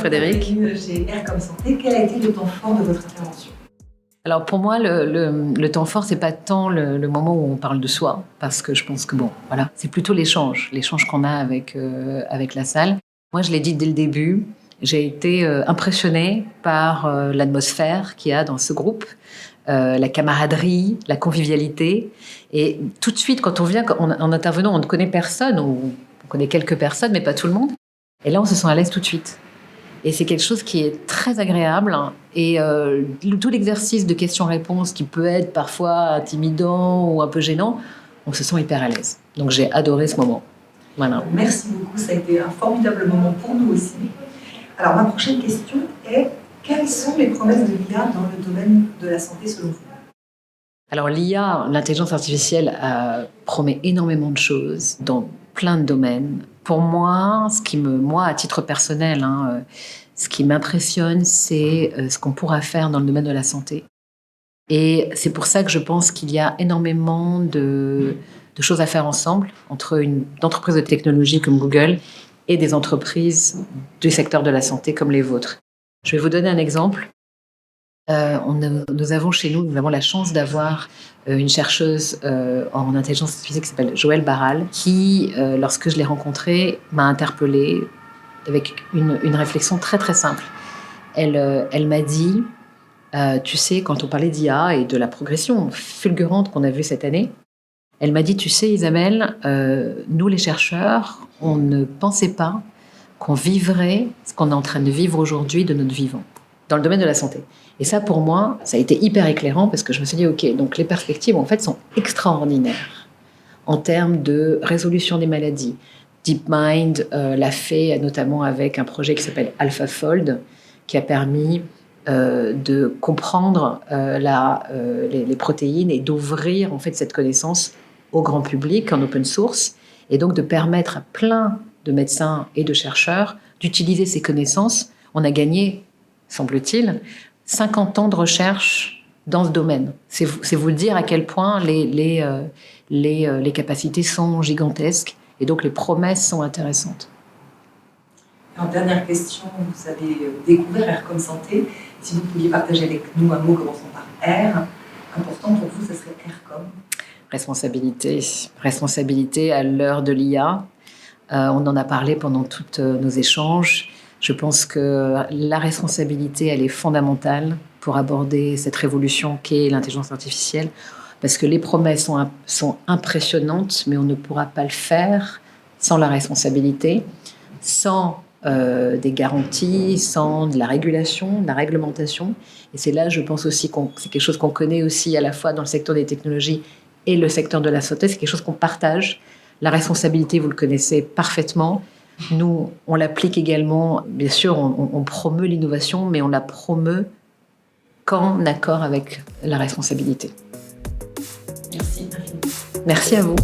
Frédéric. Chez Air comme Santé, quel a été le temps fort de votre intervention? Alors pour moi, le temps fort, c'est pas tant le moment où on parle de soi, parce que je pense que voilà, c'est plutôt l'échange qu'on a avec la salle. Moi, je l'ai dit dès le début, j'ai été impressionnée par l'atmosphère qu'il y a dans ce groupe, la camaraderie, la convivialité. Et tout de suite, quand on vient, en intervenant, on ne connaît personne, ou on connaît quelques personnes, mais pas tout le monde. Et là, on se sent à l'aise tout de suite. Et c'est quelque chose qui est très agréable. Et tout l'exercice de questions-réponses qui peut être parfois intimidant ou un peu gênant, on se sent hyper à l'aise. Donc j'ai adoré ce moment. Voilà. Merci beaucoup, ça a été un formidable moment pour nous aussi. Alors ma prochaine question est, quelles sont les promesses de l'IA dans le domaine de la santé selon vous? Alors l'IA, l'intelligence artificielle, promet énormément de choses dans plein de domaines. Pour moi, moi à titre personnel, ce qui m'impressionne, c'est ce qu'on pourra faire dans le domaine de la santé. Et c'est pour ça que je pense qu'il y a énormément de choses à faire ensemble entre une entreprise de technologie comme Google et des entreprises du secteur de la santé comme les vôtres. Je vais vous donner un exemple. Nous avons la chance d'avoir une chercheuse en intelligence artificielle qui s'appelle Joëlle Barral, qui, lorsque je l'ai rencontrée, m'a interpellée avec une réflexion très très simple. Elle m'a dit, tu sais, quand on parlait d'IA et de la progression fulgurante qu'on a vue cette année, elle m'a dit, tu sais Isabelle, nous les chercheurs, on ne pensait pas qu'on vivrait ce qu'on est en train de vivre aujourd'hui de notre vivant, dans le domaine de la santé. Et ça, pour moi, ça a été hyper éclairant parce que je me suis dit, OK, donc les perspectives, en fait, sont extraordinaires en termes de résolution des maladies. DeepMind l'a fait notamment avec un projet qui s'appelle AlphaFold, qui a permis de comprendre les protéines et d'ouvrir en fait cette connaissance au grand public en open source, et donc de permettre à plein de médecins et de chercheurs d'utiliser ces connaissances. On a gagné, semble-t-il, 50 ans de recherche dans ce domaine. C'est vous dire à quel point les capacités sont gigantesques et donc les promesses sont intéressantes. En dernière question, vous avez découvert Air comme Santé. Si vous pouviez partager avec nous un mot commençant par R, important pour vous, ça serait Air comme? Responsabilité à l'heure de l'IA. On en a parlé pendant tous nos échanges. Je pense que la responsabilité, elle est fondamentale pour aborder cette révolution qu'est l'intelligence artificielle, parce que les promesses sont impressionnantes, mais on ne pourra pas le faire sans la responsabilité, sans des garanties, sans de la régulation, de la réglementation. Et c'est là, je pense aussi que c'est quelque chose qu'on connaît aussi à la fois dans le secteur des technologies et le secteur de la santé, c'est quelque chose qu'on partage. La responsabilité, vous le connaissez parfaitement. Nous, on l'applique également, bien sûr, on promeut l'innovation, mais on la promeut qu'en accord avec la responsabilité. Merci. Merci à vous.